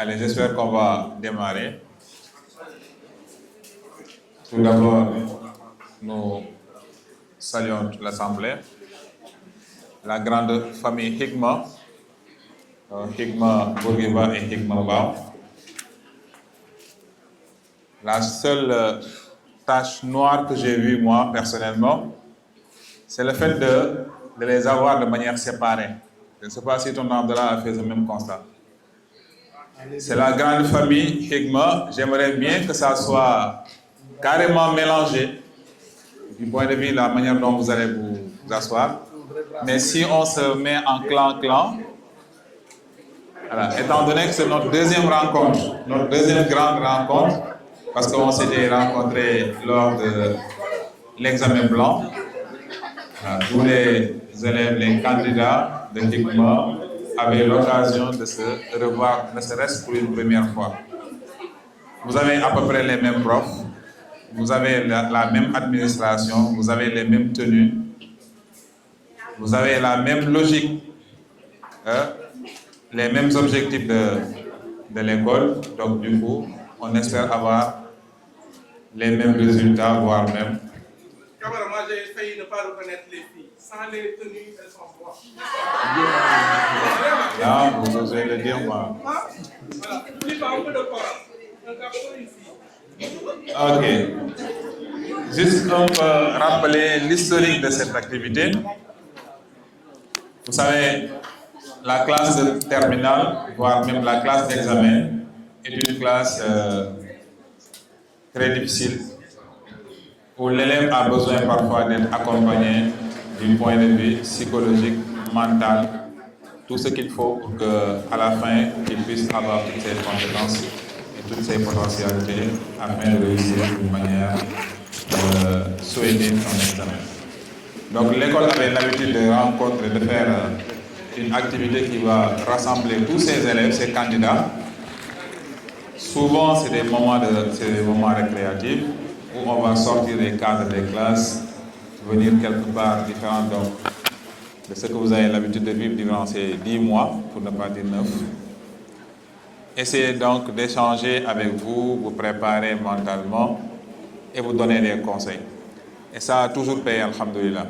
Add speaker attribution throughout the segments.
Speaker 1: Allez, j'espère qu'on va démarrer. Tout d'abord, nous saluons toute l'Assemblée, la grande famille Hikma, Hikma Bourguiba et Hikma Ba. La seule tache noire que j'ai vue, moi, personnellement, c'est le fait de les avoir de manière séparée. Je ne sais pas si ton Abdallah a fait ce même constat. C'est la grande famille Hikma. J'aimerais bien que ça soit carrément mélangé du point de vue de la manière dont vous allez vous asseoir. Mais si on se met en clan, voilà, étant donné que c'est notre deuxième rencontre, notre deuxième grande rencontre, parce qu'on s'était rencontrés lors de l'examen blanc, tous les élèves, les candidats de Hikma avaient l'occasion de se revoir, ne serait-ce pour une première fois. Vous avez à peu près les mêmes profs, vous avez la même administration, vous avez les mêmes tenues, vous avez la même logique, les mêmes objectifs de l'école. Donc du coup, on espère avoir les mêmes résultats, voire même.
Speaker 2: Camarade, moi j'ai failli ne pas reconnaître les filles. Sans les tenues, elles sont blanches.
Speaker 1: Là, vous osez le dire, moi.
Speaker 2: Voilà, n'oublie pas un peu de Coran. Un garçon ici.
Speaker 1: Ok. Juste un peu rappeler l'historique de cette activité. Vous savez, la classe de terminale, voire même la classe d'examen, est une classe très difficile, où l'élève a besoin parfois d'être accompagné du point de vue psychologique, mental, tout ce qu'il faut pour qu'à la fin, il puisse avoir toutes ses compétences et toutes ses potentialités afin de réussir d'une manière souhaitée son examen. Donc l'école avait l'habitude de rencontrer, de faire une activité qui va rassembler tous ses élèves, ses candidats. Souvent, c'est des moments récréatifs où on va sortir des cadres des classes, venir quelque part différent donc, de ce que vous avez l'habitude de vivre durant ces 10 mois, pour ne pas dire 9. Essayez donc d'échanger avec vous, vous préparer mentalement et vous donner des conseils. Et ça a toujours payé, alhamdoulilah.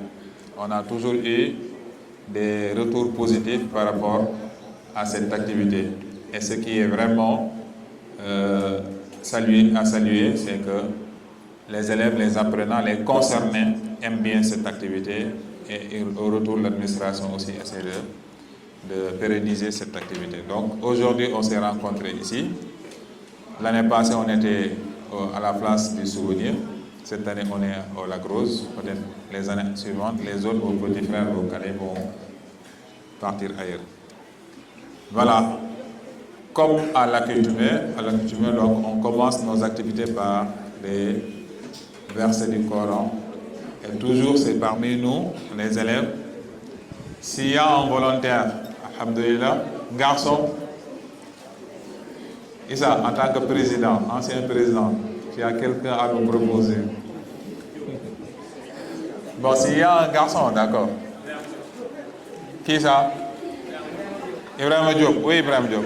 Speaker 1: On a toujours eu des retours positifs par rapport à cette activité. Et ce qui est vraiment à saluer, c'est que les élèves, les apprenants, les concernés aiment bien cette activité et au retour, l'administration aussi essaie de pérenniser cette activité. Donc aujourd'hui, on s'est rencontrés ici. L'année passée, on était à la place du souvenir. Cette année, on est au Lac Rose. Peut-être les années suivantes, les autres, vos petits frères, vos cadets vont partir ailleurs. Voilà. Comme à l'accoutumée, donc, on commence nos activités par des versets du Coran. Et toujours, c'est parmi nous, les élèves. S'il y a un volontaire, alhamdoulilah, garçon, Issa, en tant que président, ancien président, s'il y a quelqu'un à nous proposer. Bon, s'il y a un garçon, d'accord. Qui ça? Ibrahim Diop. Oui, Ibrahim Diop.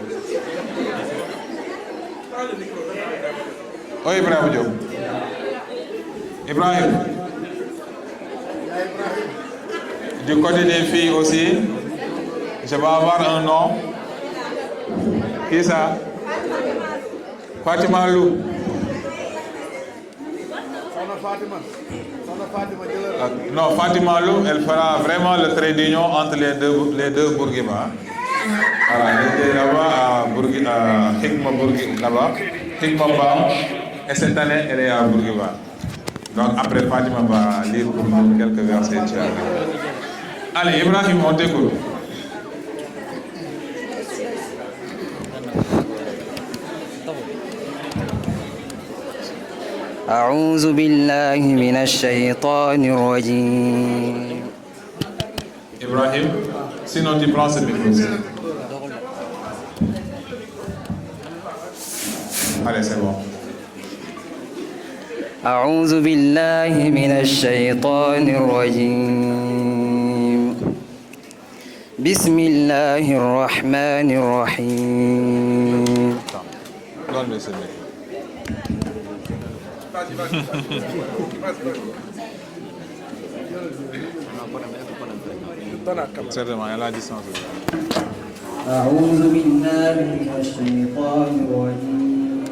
Speaker 1: Oui, Ibrahim Diop. Ibrahim. Du côté des filles aussi, je vais avoir un nom. Qui ça? Fatima Lou. Non, Fatima Lou, elle fera vraiment le trait d'union entre les deux Bourguiba. Voilà, elle était là-bas à Hikma Bourguiba, là-bas, Hikma Ba, et cette année, elle est à Bourguiba. Donc après, Fatima va lire pour nous quelques versets. Allez, Ibrahim, on t'écoute.
Speaker 3: أعوذ بالله من الشيطان الرجيم.
Speaker 1: Ibrahim, sinon tu prends ce micro. Allez, c'est bon.
Speaker 3: أعوذ بالله من الشيطان الرجيم. بسم الله الرحمن الرحيم.
Speaker 1: Non, mais c'est bien.
Speaker 2: Vas-y, vas-y.
Speaker 1: Certainement, il y a la distance.
Speaker 3: أعوذ بالله من الشيطان الرجيم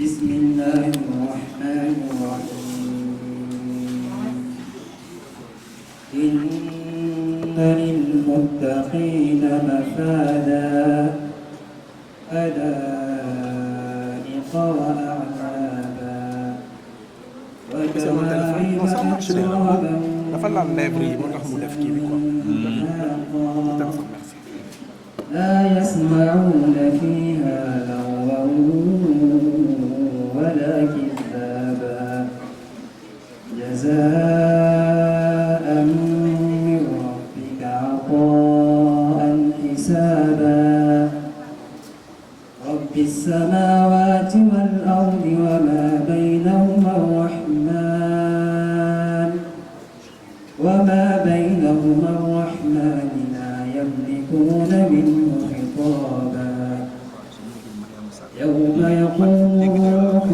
Speaker 3: بسم الله الرحمن الرحيم إن للمتقين مفازا حدائق وأعنابا وكواعب أترابا لا يسمعون فيها لغوا ولا كذابا جزاء من ربك عطاء حسابا رب السماوات والأرض وما بينهما الرحمن لا يملكون منه خطابا يوم يقوم الروح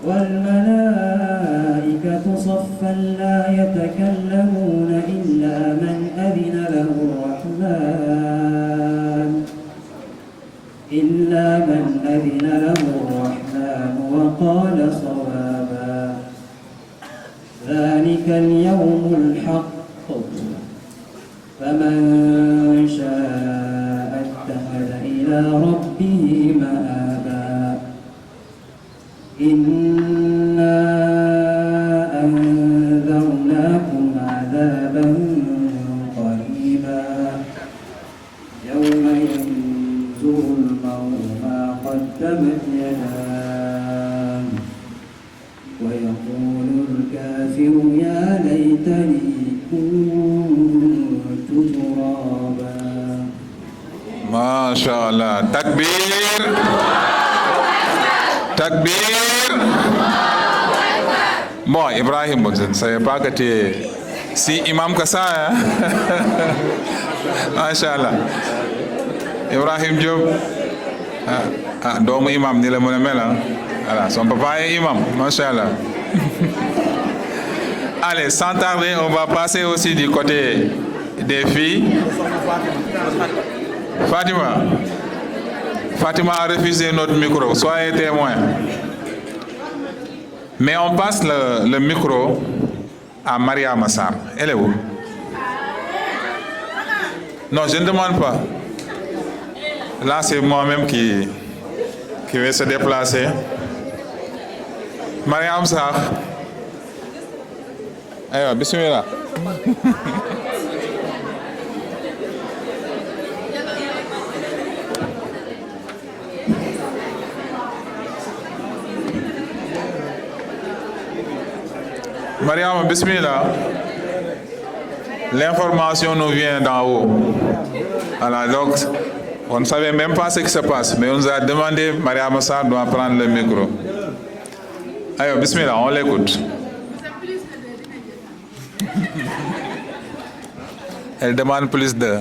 Speaker 3: والملائكة صفا لا يتكلمون إلا من أذن له الرحمن وقال صوابا ذلك اليوم الحق فمن شاء اتخذ إلى ربه مآبا إنا أنذرناكم عذابا قريبا يوم ينظر المرء ما قدمت يداه ويقول الكافر يا ليتني كنت ترابا
Speaker 1: ما شاء الله. Takbir. Takbir. Bon, Ibrahim, je ne savais pas que tu es si imam que ça. Hein? Masha'Allah. Ibrahim Diop. Doomu imam ni la mën a mel. Voilà, son papa est imam. Masha'Allah. Allez, sans tarder, on va passer aussi du côté des filles. Fatima a refusé notre micro, soyez témoins. Mais on passe le micro à Maria Massar. Elle est où? Non, je ne demande pas. Là, c'est moi-même qui vais se déplacer. Maria Massar. Ayo, bismillah. Mariam, bismillah. L'information nous vient d'en haut. Voilà, donc, on ne savait même pas ce qui se passe, mais on nous a demandé, Mariam Sarr doit prendre le micro. Ayo, bismillah, on l'écoute. Elle demande plus de.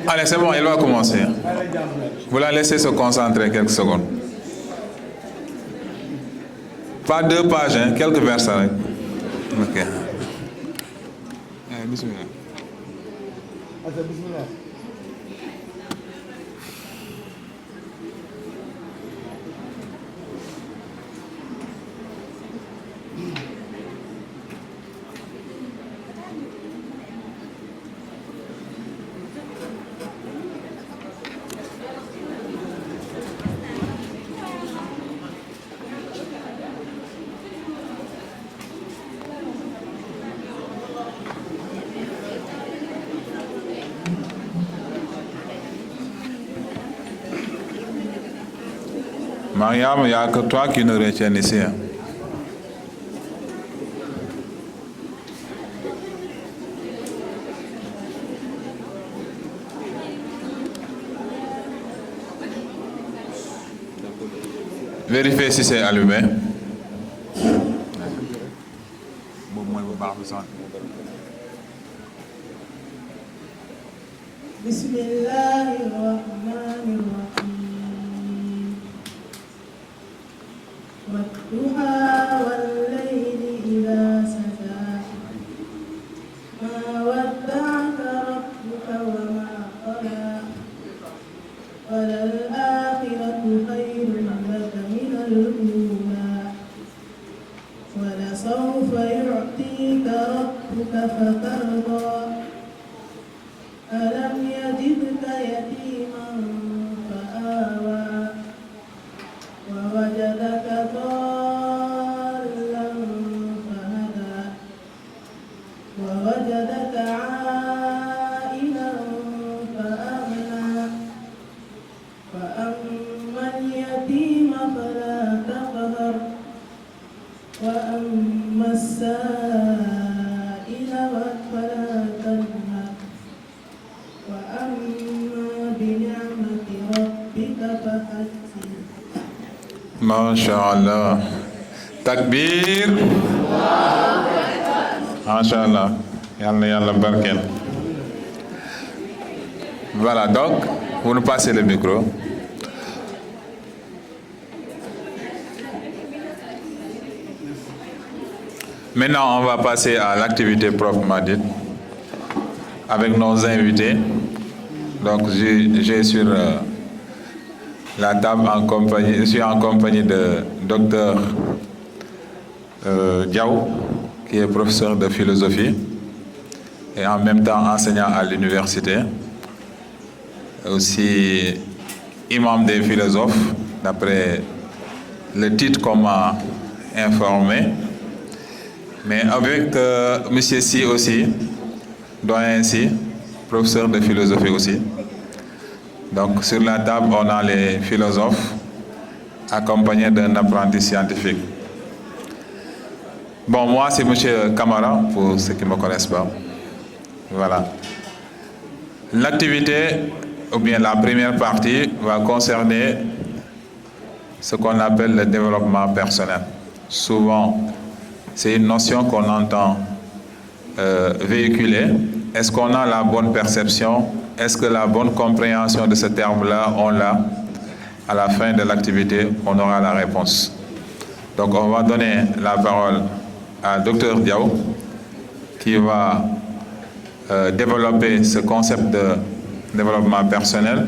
Speaker 1: Allez, c'est bon, il va commencer. Vous la laissez se concentrer quelques secondes. Pas 2 pages, hein, quelques versets. Ok. Bismillah. Mariam, il n'y a que toi qui nous retiens ici. Hein. Vérifiez si c'est allumé.
Speaker 4: Bismillahirrahmanirrahim. Wadduha wal-layli idha saja. Ma wadda'aka rabbuka wa ma qala. Walal-akhiratu khairun laka minal ula. Walasawfa yu'tika rabbuka fatarda. Alam yajidka yatiman fa'awa wa wajadaka dhallan fahada wa wajadaka 'ailan fa'aghna fa amma al-yatima fala taqhar wa amma as-sa'ila fala tanhar
Speaker 1: Masha'Allah. Takbir. Masha'Allah. Yalla barkel. Voilà, donc, vous nous passez le micro. Maintenant, on va passer à l'activité proprement dite avec nos invités. Donc, j'ai sur la table je suis en compagnie de Dr Diaw, qui est professeur de philosophie et en même temps enseignant à l'université, aussi imam des philosophes, d'après le titre qu'on m'a informé, mais avec monsieur Si aussi, doyen Si, professeur de philosophie aussi. Donc sur la table, on a les philosophes accompagnés d'un apprenti scientifique. Bon, moi c'est M. Camara, pour ceux qui ne me connaissent pas. Voilà. L'activité, ou bien la première partie, va concerner ce qu'on appelle le développement personnel. Souvent, c'est une notion qu'on entend véhiculer. Est-ce qu'on a la bonne perception? Est-ce que la bonne compréhension de ce terme-là, on l'a? À la fin de l'activité, on aura la réponse. Donc, on va donner la parole à Dr Diaw, qui va développer ce concept de développement personnel,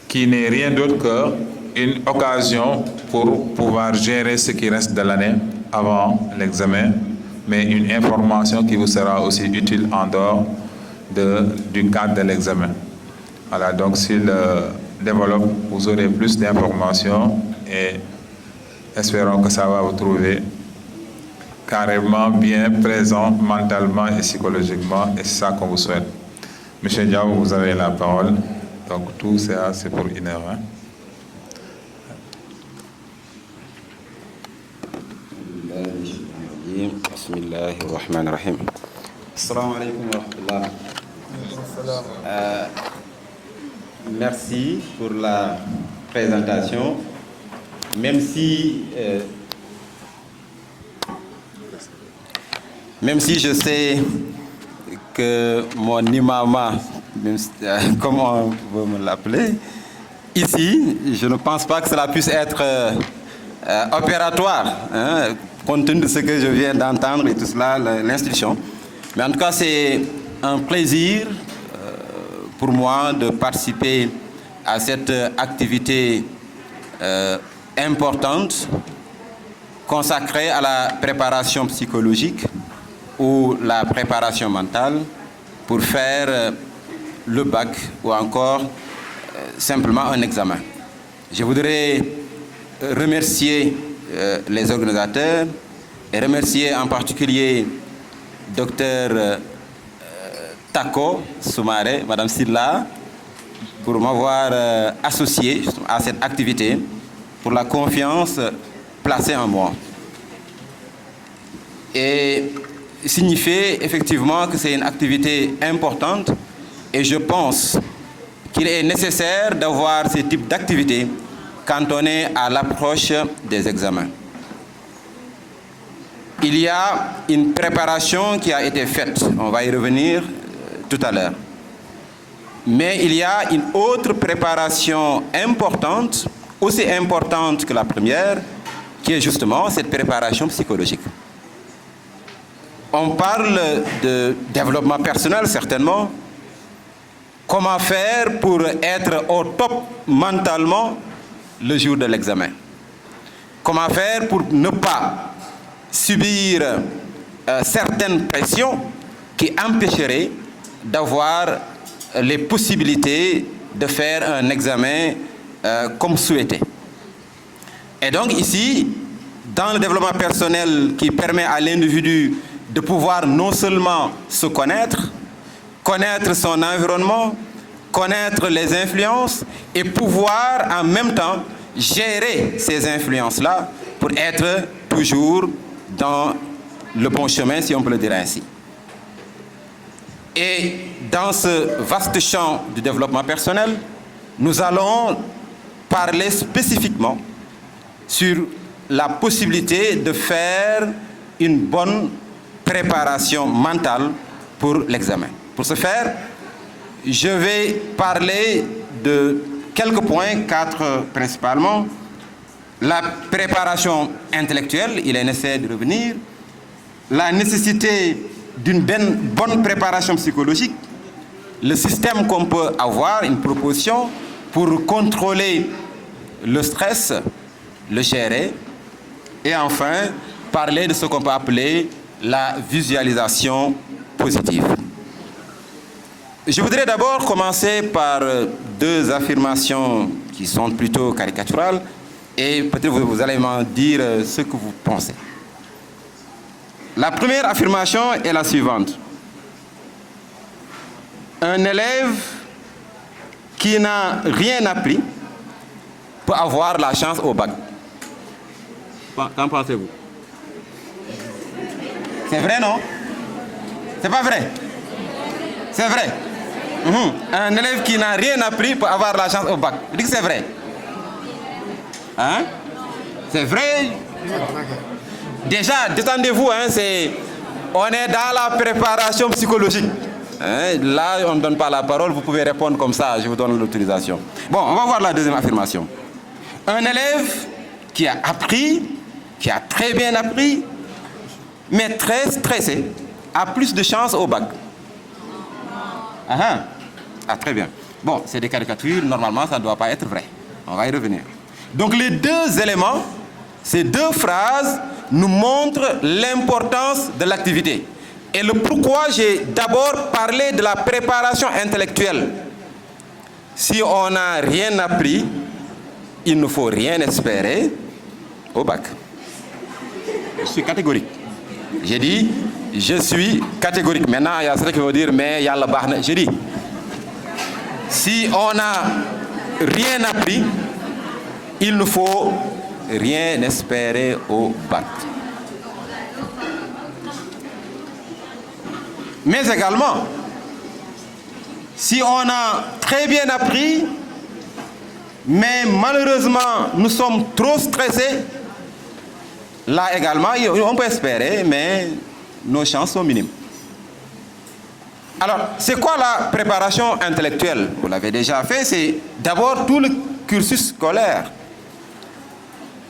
Speaker 1: qui n'est rien d'autre qu'une occasion pour pouvoir gérer ce qui reste de l'année avant l'examen, mais une information qui vous sera aussi utile en dehors du cadre de l'examen. Voilà, donc s'il développe, vous aurez plus d'informations et espérons que ça va vous trouver carrément bien présent mentalement et psychologiquement, et c'est ça qu'on vous souhaite. Monsieur Diaw, vous avez la parole. Donc tout ça, c'est pour une heure. Hein?
Speaker 5: Bismillahirrahmanirrahim. Assalamu alaikum wa rahmatullah. Merci pour la présentation. Même si je sais que mon imama, comme on veut me l'appeler, ici, je ne pense pas que cela puisse être opératoire, hein, compte tenu de ce que je viens d'entendre et tout cela, l'institution. Mais en tout cas, c'est un plaisir pour moi de participer à cette activité importante consacrée à la préparation psychologique ou la préparation mentale pour faire le bac ou encore simplement un examen. Je voudrais remercier les organisateurs et remercier en particulier Dr Tako Soumaré, Madame Silla, pour m'avoir associé à cette activité, pour la confiance placée en moi. Et signifier effectivement que c'est une activité importante et je pense qu'il est nécessaire d'avoir ce type d'activité quand on est à l'approche des examens. Il y a une préparation qui a été faite, on va y revenir tout à l'heure. Mais il y a une autre préparation importante, aussi importante que la première, qui est justement cette préparation psychologique. On parle de développement personnel, certainement. Comment faire pour être au top mentalement le jour de l'examen? Comment faire pour ne pas subir certaines pressions qui empêcheraient d'avoir les possibilités de faire un examen comme souhaité. Et donc ici, dans le développement personnel qui permet à l'individu de pouvoir non seulement se connaître, connaître son environnement, connaître les influences et pouvoir en même temps gérer ces influences-là pour être toujours dans le bon chemin, si on peut le dire ainsi. Et dans ce vaste champ du développement personnel, nous allons parler spécifiquement sur la possibilité de faire une bonne préparation mentale pour l'examen. Pour ce faire, je vais parler de quelques points, 4 principalement. La préparation intellectuelle, il est nécessaire de revenir. La nécessité d'une bonne préparation psychologique. Le système qu'on peut avoir, une proposition pour contrôler le stress, le gérer. Et enfin, parler de ce qu'on peut appeler la visualisation positive. Je voudrais d'abord commencer par 2 affirmations qui sont plutôt caricaturales et peut-être vous allez m'en dire ce que vous pensez. La première affirmation est la suivante. Un élève qui n'a rien appris peut avoir la chance au bac. Qu'en pensez-vous? C'est vrai, non? C'est pas vrai? C'est vrai. Un élève qui n'a rien appris peut avoir la chance au bac. Je dis que c'est vrai. Hein? C'est vrai? Déjà, détendez-vous, hein, on est dans la préparation psychologique. Hein? Là, on ne donne pas la parole, vous pouvez répondre comme ça, je vous donne l'autorisation. Bon, on va voir la deuxième affirmation. Un élève qui a appris, qui a très bien appris, mais très stressé, a plus de chances au bac. Ah, très bien. Bon, c'est des caricatures, normalement, ça ne doit pas être vrai. On va y revenir. Donc, les 2 éléments, ces 2 phrases, nous montrent l'importance de l'activité. Et le pourquoi j'ai d'abord parlé de la préparation intellectuelle. Si on n'a rien appris, il ne faut rien espérer au bac. Je suis catégorique. J'ai dit, je suis catégorique. Maintenant, il y a ceux qui vont dire, mais il y a la barre. J'ai dit, si on n'a rien appris, il ne faut rien espérer au bac. Mais également, si on a très bien appris, mais malheureusement nous sommes trop stressés, là également, on peut espérer, mais nos chances sont minimes. Alors, c'est quoi la préparation intellectuelle? Vous l'avez déjà fait, c'est d'abord tout le cursus scolaire.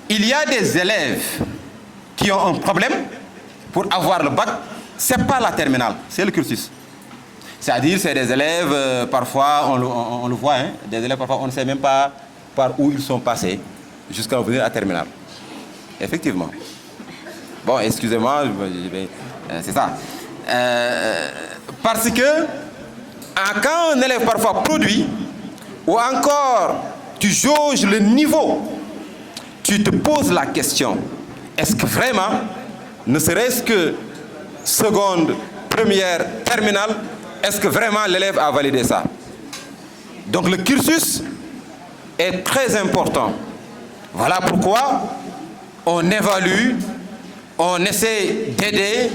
Speaker 5: Il y a des élèves qui ont un problème pour avoir le bac, ce n'est pas la terminale, c'est le cursus. C'est-à-dire, c'est des élèves, parfois, on le voit, hein, des élèves, parfois, on ne sait même pas par où ils sont passés jusqu'à venir à la terminale. Effectivement. Bon, excusez-moi, c'est ça. Parce que quand un élève parfois produit, ou encore tu jauges le niveau, tu te poses la question, est-ce que vraiment, ne serait-ce que seconde, première, terminale, est-ce que vraiment l'élève a validé ça? Donc le cursus est très important. Voilà pourquoi on évalue, on essaie d'aider,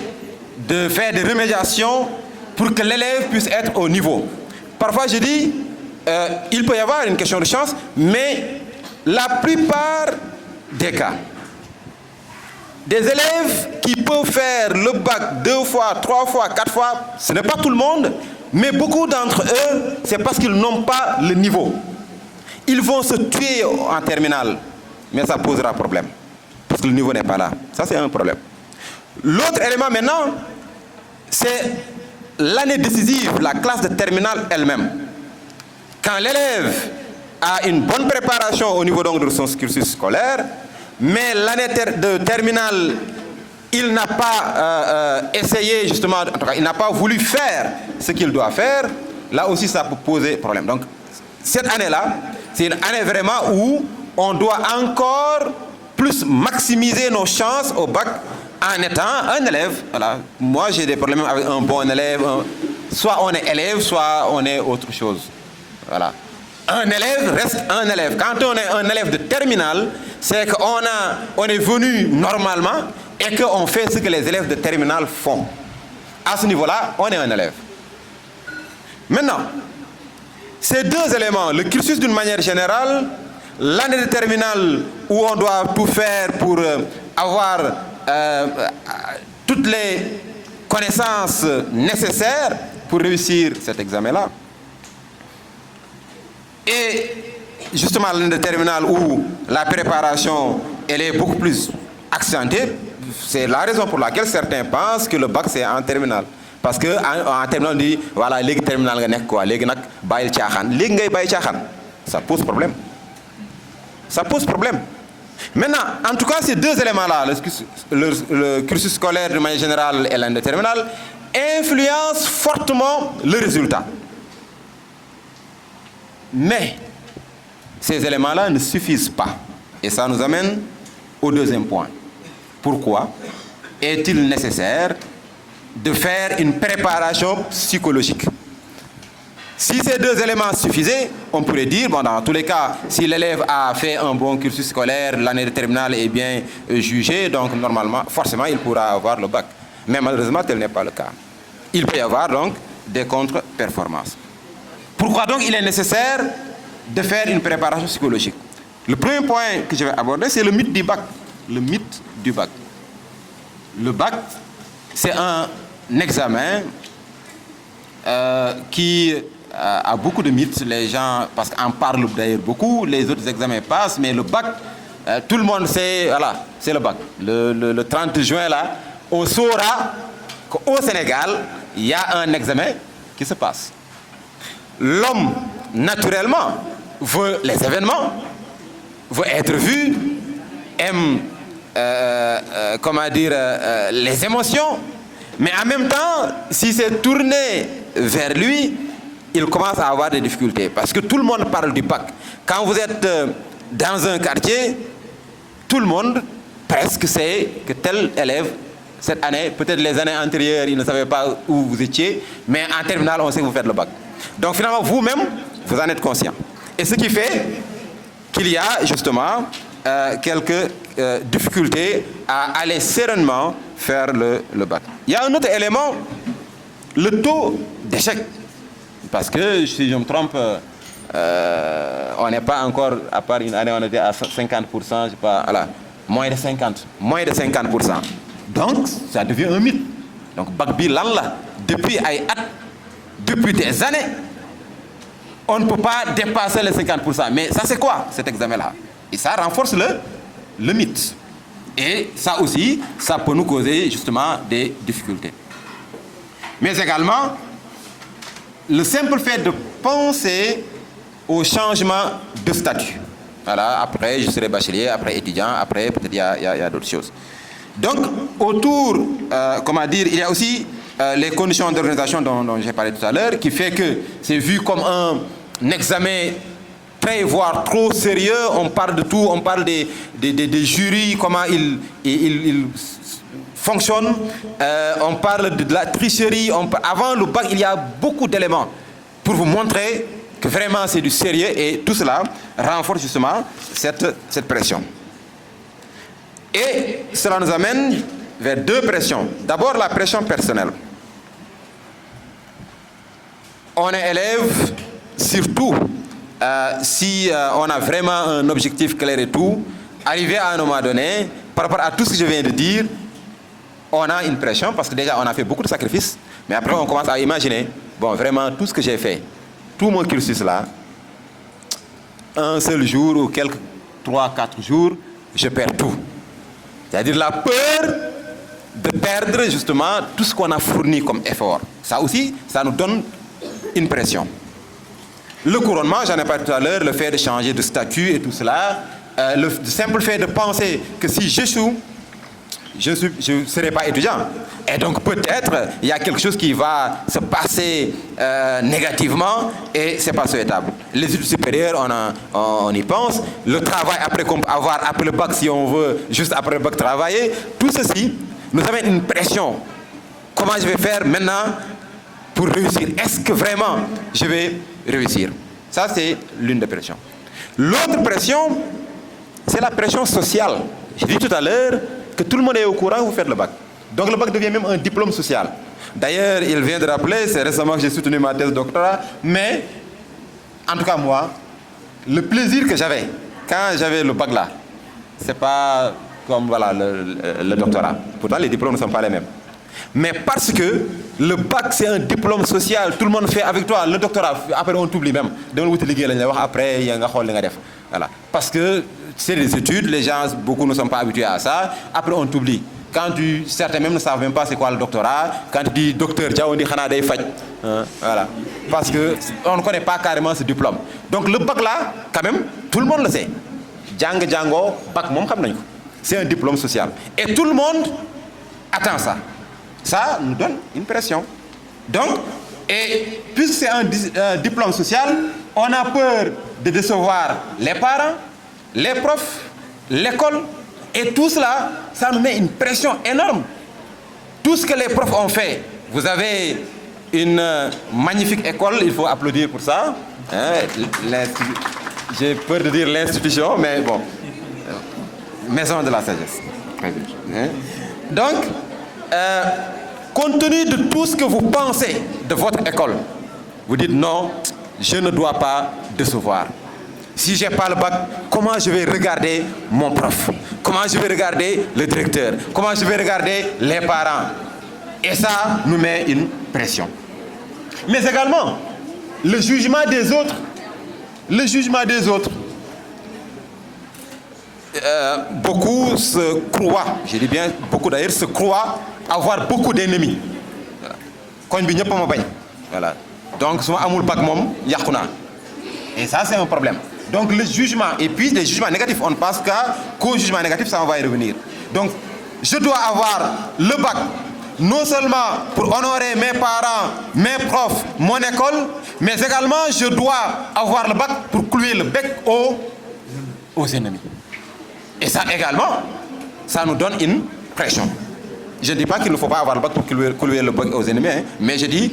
Speaker 5: de faire des remédiations pour que l'élève puisse être au niveau. Parfois je dis, il peut y avoir une question de chance, mais la plupart des cas, des élèves qui peuvent faire le bac 2 fois, 3 fois, 4 fois, ce n'est pas tout le monde, mais beaucoup d'entre eux, c'est parce qu'ils n'ont pas le niveau. Ils vont se tuer en terminale, mais ça posera problème, parce que le niveau n'est pas là. Ça, c'est un problème. L'autre élément maintenant, c'est l'année décisive, la classe de terminale elle-même. Quand l'élève a une bonne préparation au niveau donc de son cursus scolaire, mais l'année de terminale, il n'a pas essayé justement, en tout cas, il n'a pas voulu faire ce qu'il doit faire, là aussi ça peut poser problème. Donc cette année-là, c'est une année vraiment où on doit encore plus maximiser nos chances au bac en étant un élève. Voilà. Moi j'ai des problèmes avec un bon élève, soit on est élève, soit on est autre chose. Voilà. Un élève reste un élève. Quand on est un élève de terminale, c'est qu'on est venu normalement et qu'on fait ce que les élèves de terminale font. À ce niveau-là, on est un élève. Maintenant, ces deux éléments, le cursus d'une manière générale, l'année de terminale où on doit tout faire pour avoir toutes les connaissances nécessaires pour réussir cet examen-là, et justement l'année de terminale où la préparation elle est beaucoup plus accentuée, c'est la raison pour laquelle certains pensent que le bac c'est en terminale. Parce que en terminale on dit voilà les terminale nga nek quoi, légui nak bayil tiaxan, légui ngay bay tiaxan. Ça pose problème. Ça pose problème. Maintenant, en tout cas ces deux éléments-là, le cursus scolaire de manière générale et l'année de terminale, influencent fortement le résultat. Mais ces éléments-là ne suffisent pas. Et ça nous amène au deuxième point. Pourquoi est-il nécessaire de faire une préparation psychologique? Si ces deux éléments suffisaient, on pourrait dire, bon, dans tous les cas, si l'élève a fait un bon cursus scolaire, l'année de terminale est bien jugée, donc normalement, forcément, il pourra avoir le bac. Mais malheureusement, tel n'est pas le cas. Il peut y avoir donc des contre-performances. Pourquoi donc il est nécessaire de faire une préparation psychologique? Le premier point que je vais aborder, c'est le mythe du bac. Le mythe du bac. Le bac, c'est un examen qui a beaucoup de mythes. Les gens, parce qu'en parlent d'ailleurs beaucoup, les autres examens passent, mais le bac, tout le monde sait, voilà, c'est le bac. Le 30 juin, là, on saura qu'au Sénégal, il y a un examen qui se passe. L'homme, naturellement, veut les événements, veut être vu, aime, comment dire, les émotions, mais en même temps, si c'est tourné vers lui, il commence à avoir des difficultés. Parce que tout le monde parle du bac. Quand vous êtes dans un quartier, tout le monde, presque, sait que tel élève, cette année, peut-être les années antérieures, il ne savait pas où vous étiez, mais en terminale, on sait que vous faites le bac. Donc finalement, vous-même, vous en êtes conscient. Et ce qui fait qu'il y a justement quelques difficultés à aller sereinement faire le bac. Il y a un autre élément, le taux d'échec. Parce que si je me trompe, on n'est pas encore, à part une année, on était à 50%, je sais pas, voilà, moins de 50%. Donc, ça devient un mythe. Donc, bac bilan là, depuis des années, on ne peut pas dépasser les 50%. Mais ça, c'est quoi, cet examen-là? Et ça renforce le mythe. Et ça aussi, ça peut nous causer justement des difficultés. Mais également, le simple fait de penser au changement de statut. Voilà, après, je serai bachelier, après étudiant, après, peut-être il y a d'autres choses. Donc, autour, comment dire, il y a aussi les conditions d'organisation dont j'ai parlé tout à l'heure, qui fait que c'est vu comme un examen très, voire trop sérieux. On parle de tout, on parle des jurys, comment ils fonctionnent, on parle de la tricherie. Avant le bac, il y a beaucoup d'éléments pour vous montrer que vraiment c'est du sérieux, et tout cela renforce justement cette pression. Et cela nous amène vers deux pressions. D'abord, la pression personnelle. On est élève, surtout si on a vraiment un objectif clair et tout, arriver à un moment donné, par rapport à tout ce que je viens de dire, on a une pression parce que déjà on a fait beaucoup de sacrifices, mais après on commence à imaginer, bon vraiment tout ce que j'ai fait, tout mon cursus là, un seul jour ou quelques 3-4 jours, je perds tout. C'est-à-dire la peur de perdre justement tout ce qu'on a fourni comme effort. Ça aussi, ça nous donne une pression. Le couronnement, j'en ai parlé tout à l'heure, le fait de changer de statut et tout cela, le simple fait de penser que si j'échoue, je ne serai pas étudiant. Et donc peut-être il y a quelque chose qui va se passer négativement et ce n'est pas souhaitable. Les études supérieures, on y pense. Le travail après le bac, si on veut, juste après le bac travailler, tout ceci nous amène une pression. Comment je vais faire maintenant pour réussir? Est-ce que vraiment je vais réussir? Ça, c'est l'une des pressions. L'autre pression, c'est la pression sociale. J'ai dit tout à l'heure que tout le monde est au courant, vous faites le bac. Donc le bac devient même un diplôme social. D'ailleurs, il vient de rappeler, c'est récemment que j'ai soutenu ma thèse de doctorat, mais en tout cas moi, le plaisir que j'avais quand j'avais le bac là, c'est pas comme voilà, le doctorat. Pourtant, les diplômes ne sont pas les mêmes. Mais parce que le bac, c'est un diplôme social, tout le monde fait avec toi. Le doctorat, après on t'oublie même. Après, il y a un voilà. Parce que c'est des études, les gens, beaucoup ne sont pas habitués à ça. Après, on t'oublie. Certains même ne savent même pas c'est quoi le doctorat. Quand tu dis docteur, on dit Khana day faj. Voilà. Parce qu'on ne connaît pas carrément ce diplôme. Donc le bac là, quand même, tout le monde le sait. Django, bac, c'est un diplôme social. Et tout le monde attend ça. Ça nous donne une pression. Donc, et puisque c'est un diplôme social, on a peur de décevoir les parents, les profs, l'école, et tout cela, ça nous met une pression énorme. Tout ce que les profs ont fait, vous avez une magnifique école, il faut applaudir pour ça. J'ai peur de dire l'institution, mais bon, maison de la sagesse. Donc, compte tenu de tout ce que vous pensez de votre école, vous dites non, je ne dois pas décevoir. Si je n'ai pas le bac, comment je vais regarder mon prof? Comment je vais regarder le directeur? Comment je vais regarder les parents? Et ça nous met une pression. Mais également, le jugement des autres. Le jugement des autres. Beaucoup se croient, je dis bien beaucoup d'ailleurs, se croient avoir beaucoup d'ennemis. Voilà. Donc, si on a bac, et ça, c'est un problème. Donc, le jugement, et puis les jugements négatifs, on ne pense qu'au jugement négatif, ça on va y revenir. Donc, je dois avoir le bac, non seulement pour honorer mes parents, mes profs, mon école, mais également, je dois avoir le bac pour clouer le bec aux ennemis. Et ça également, ça nous donne une pression. Je ne dis pas qu'il ne faut pas avoir le bac pour clouer le bec aux ennemis, hein, mais je dis,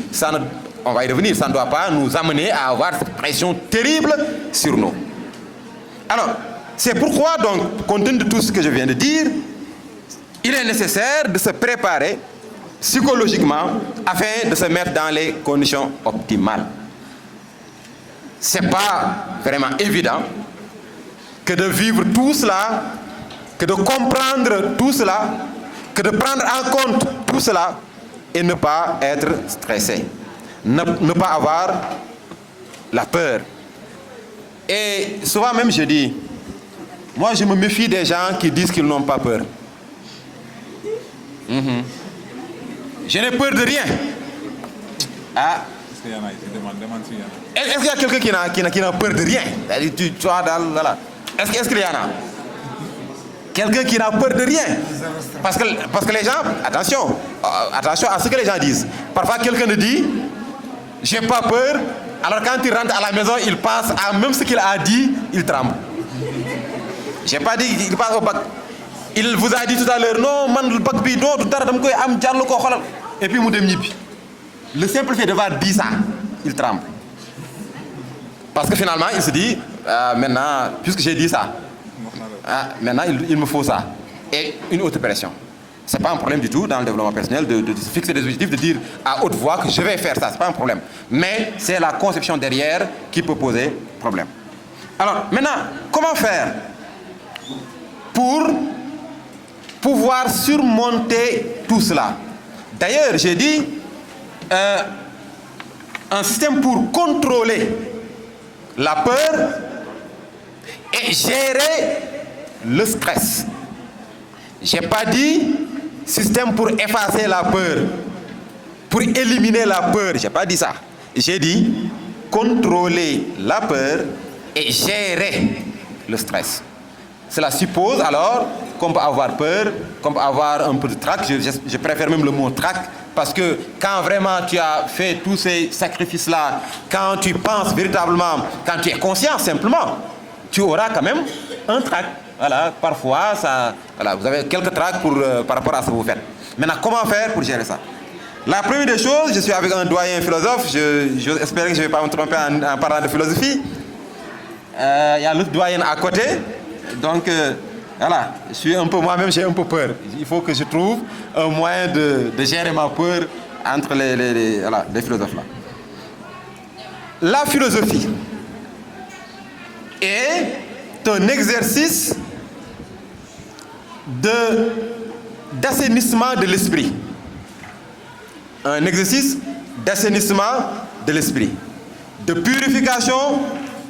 Speaker 5: on va y revenir, ça ne doit pas nous amener à avoir cette pression terrible sur nous. Alors, c'est pourquoi, donc, compte tenu de tout ce que je viens de dire, il est nécessaire de se préparer psychologiquement afin de se mettre dans les conditions optimales. Ce n'est pas vraiment évident que de vivre tout cela, que de comprendre tout cela, que de prendre en compte tout cela et ne pas être stressé. Ne pas avoir la peur. Et souvent même je dis, moi je me méfie des gens qui disent qu'ils n'ont pas peur. Je n'ai peur de rien. Ah. Est-ce qu'il y a quelqu'un qui n'a peur de rien? Est-ce qu'il y en a? Quelqu'un qui n'a peur de rien. Parce que les gens, attention à ce que les gens disent. Parfois quelqu'un ne dit, j'ai pas peur, alors quand il rentre à la maison, il pense à même ce qu'il a dit, il tremble. J'ai pas dit, il passe au bac. Il vous a dit tout à l'heure, non, man, le bac, non, tout à l'heure, et puis, le simple fait d'avoir dit ça, il tremble. Parce que finalement, il se dit, maintenant, puisque j'ai dit ça, maintenant, il me faut ça. Et une autre pression. Ce n'est pas un problème du tout dans le développement personnel de se fixer des objectifs, de dire à haute voix que je vais faire ça, ce n'est pas un problème. Mais c'est la conception derrière qui peut poser problème. Alors, maintenant, comment faire pour pouvoir surmonter tout cela? D'ailleurs, j'ai dit un système pour contrôler la peur et gérer le stress. Je n'ai pas dit système pour effacer la peur, pour éliminer la peur. Je n'ai pas dit ça. J'ai dit contrôler la peur et gérer le stress. Cela suppose alors qu'on peut avoir peur, qu'on peut avoir un peu de trac. Je préfère même le mot trac, parce que quand vraiment tu as fait tous ces sacrifices-là, quand tu penses véritablement, quand tu es conscient simplement, tu auras quand même un trac. Voilà, parfois, voilà, vous avez quelques tracs par rapport à ce que vous faites. Maintenant, comment faire pour gérer ça? La première des choses, je suis avec un doyen philosophe, j'espère que je ne vais pas me tromper en parlant de philosophie. Il y a l'autre doyen à côté, donc voilà, je suis un peu moi-même, j'ai un peu peur. Il faut que je trouve un moyen de gérer ma peur entre les philosophes là. La philosophie est un exercice d'assainissement de l'esprit. Un exercice d'assainissement de l'esprit, de purification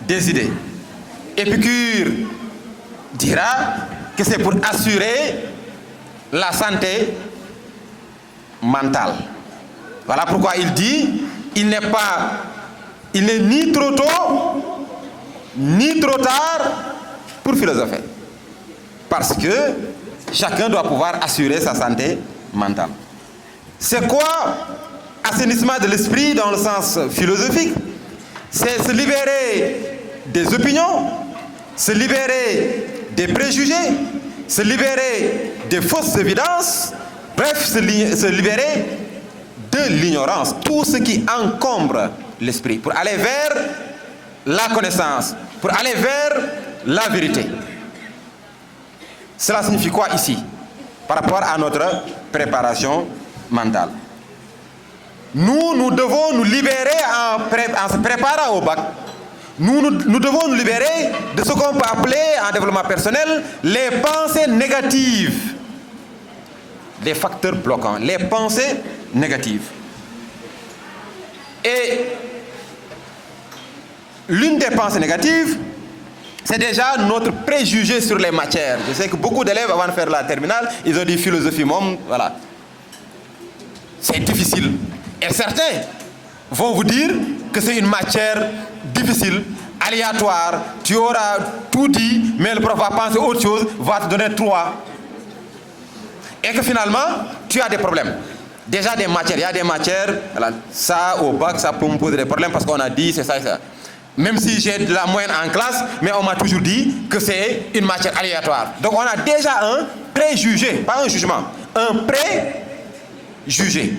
Speaker 5: des idées. Épicure dira que c'est pour assurer la santé mentale. Voilà pourquoi il dit il n'est ni trop tôt ni trop tard pour philosopher. Parce que chacun doit pouvoir assurer sa santé mentale. C'est quoi assainissement de l'esprit dans le sens philosophique? C'est se libérer des opinions, se libérer des préjugés, se libérer des fausses évidences, bref, se libérer de l'ignorance, tout ce qui encombre l'esprit, pour aller vers la connaissance, pour aller vers la vérité. Cela signifie quoi ici, par rapport à notre préparation mentale? Nous devons nous libérer en se préparant au bac. Nous devons nous libérer de ce qu'on peut appeler en développement personnel les pensées négatives, les facteurs bloquants, les pensées négatives. Et l'une des pensées négatives, c'est déjà notre préjugé sur les matières. Je sais que beaucoup d'élèves, avant de faire la terminale, ils ont dit philosophie, voilà. C'est difficile. Et certains vont vous dire que c'est une matière difficile, aléatoire. Tu auras tout dit, mais le prof va penser autre chose, va te donner 3. Et que finalement, tu as des problèmes. Déjà des matières, il y a des matières, voilà, ça au bac, ça peut me poser des problèmes parce qu'on a dit c'est ça et ça. Même si j'ai de la moyenne en classe, mais on m'a toujours dit que c'est une matière aléatoire. Donc on a déjà un préjugé, pas un jugement, un préjugé.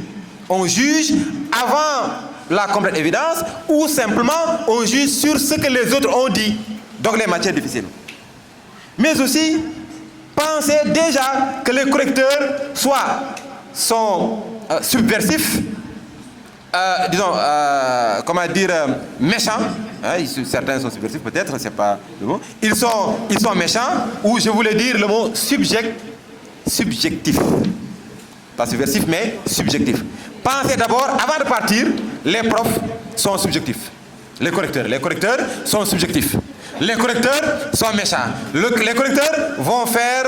Speaker 5: On juge avant la complète évidence ou simplement on juge sur ce que les autres ont dit. Donc les matières difficiles. Mais aussi, pensez déjà que les correcteurs sont subversifs, disons, comment dire, méchants. Certains sont subversifs peut-être, c'est pas le mot. Ils sont méchants, ou je voulais dire le mot subjectif. Pas subversif, mais subjectif. Pensez d'abord, avant de partir, les profs sont subjectifs. Les correcteurs sont subjectifs. Les correcteurs sont méchants. Les correcteurs vont faire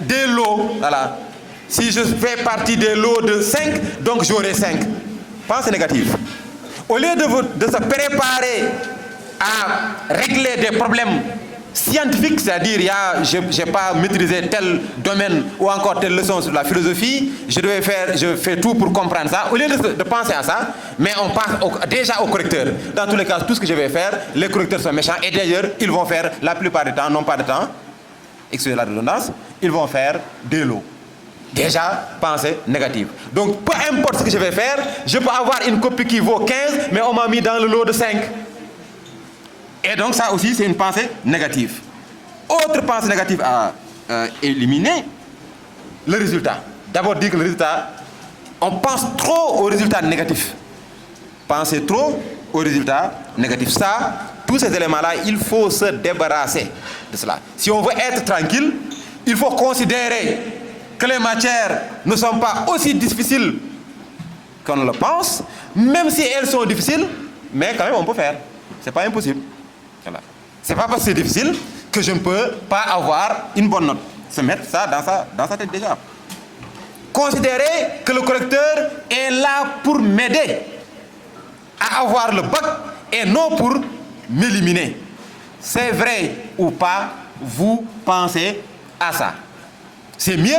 Speaker 5: des lots. Voilà. Si je fais partie des lots de 5, donc j'aurai 5. Pensée négative. Au lieu de se préparer à régler des problèmes scientifiques, c'est-à-dire je n'ai pas maîtrisé tel domaine ou encore telle leçon sur la philosophie, je fais tout pour comprendre ça. Au lieu de penser à ça, mais on pense déjà aux correcteurs. Dans tous les cas, tout ce que je vais faire, les correcteurs sont méchants et d'ailleurs, ils vont faire la plupart du temps, non pas de temps, excusez la redondance, ils vont faire des lots. Déjà, pensée négative. Donc, peu importe ce que je vais faire, je peux avoir une copie qui vaut 15, mais on m'a mis dans le lot de 5. Et donc, ça aussi, c'est une pensée négative. Autre pensée négative à éliminer, le résultat. D'abord, dire que le résultat, on pense trop au résultat négatif. Penser trop au résultat négatif. Ça, tous ces éléments-là, il faut se débarrasser de cela. Si on veut être tranquille, il faut considérer que les matières ne sont pas aussi difficiles qu'on le pense, même si elles sont difficiles, mais quand même on peut faire. C'est pas impossible. Voilà. C'est pas parce que c'est difficile que je ne peux pas avoir une bonne note. Se mettre ça dans sa tête déjà. Considérer que le correcteur est là pour m'aider à avoir le bac et non pour m'éliminer. C'est vrai ou pas, vous pensez à ça. C'est mieux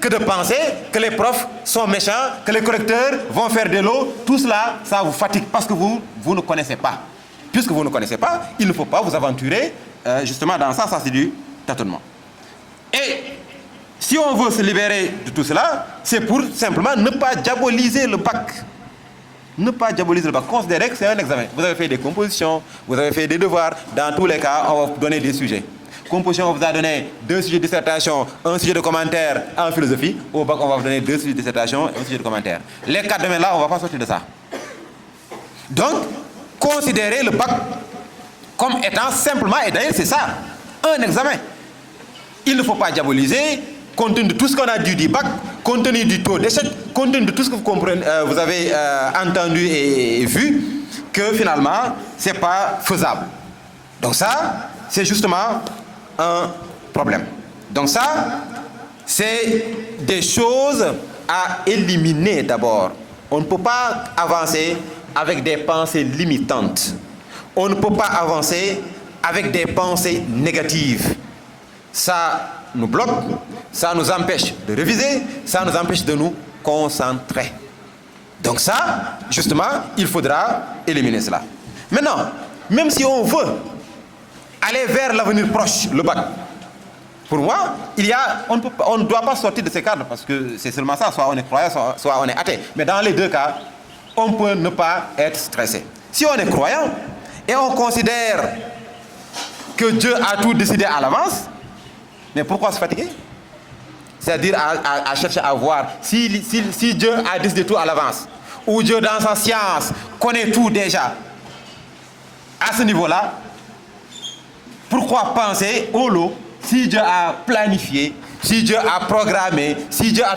Speaker 5: que de penser que les profs sont méchants, que les correcteurs vont faire de l'eau. Tout cela, ça vous fatigue parce que vous ne connaissez pas. Puisque vous ne connaissez pas, il ne faut pas vous aventurer justement dans ça c'est du tâtonnement. Et si on veut se libérer de tout cela, c'est pour simplement ne pas diaboliser le bac. Ne pas diaboliser le bac. Considérez que c'est un examen. Vous avez fait des compositions, vous avez fait des devoirs. Dans tous les cas, on va vous donner des sujets. Composition, on vous a donné 2 sujets de dissertation, 1 sujet de commentaire en philosophie. Au bac, on va vous donner 2 sujets de dissertation et 1 sujet de commentaire. Les 4 domaines-là, on ne va pas sortir de ça. Donc, considérez le bac comme étant simplement, et d'ailleurs c'est ça, un examen. Il ne faut pas diaboliser, compte tenu de tout ce qu'on a dit du bac, compte tenu du taux d'échec, compte tenu de tout ce que vous avez entendu et vu, que finalement, ce n'est pas faisable. Donc ça, c'est justement un problème. Donc ça, c'est des choses à éliminer d'abord. On ne peut pas avancer avec des pensées limitantes. On ne peut pas avancer avec des pensées négatives. Ça nous bloque, ça nous empêche de réviser, ça nous empêche de nous concentrer. Donc ça, justement, il faudra éliminer cela. Maintenant, même si on veut aller vers l'avenir proche, le bac, pour moi, on ne doit pas sortir de ces cadres parce que c'est seulement ça, soit on est croyant, soit on est athée. Mais dans les deux cas, on peut ne pas être stressé. Si on est croyant et on considère que Dieu a tout décidé à l'avance, mais pourquoi se fatiguer? C'est-à-dire à chercher à voir si Dieu a décidé tout à l'avance, ou Dieu dans sa science connaît tout déjà. À ce niveau-là, pourquoi penser au lot si Dieu a planifié, si Dieu a programmé, si Dieu a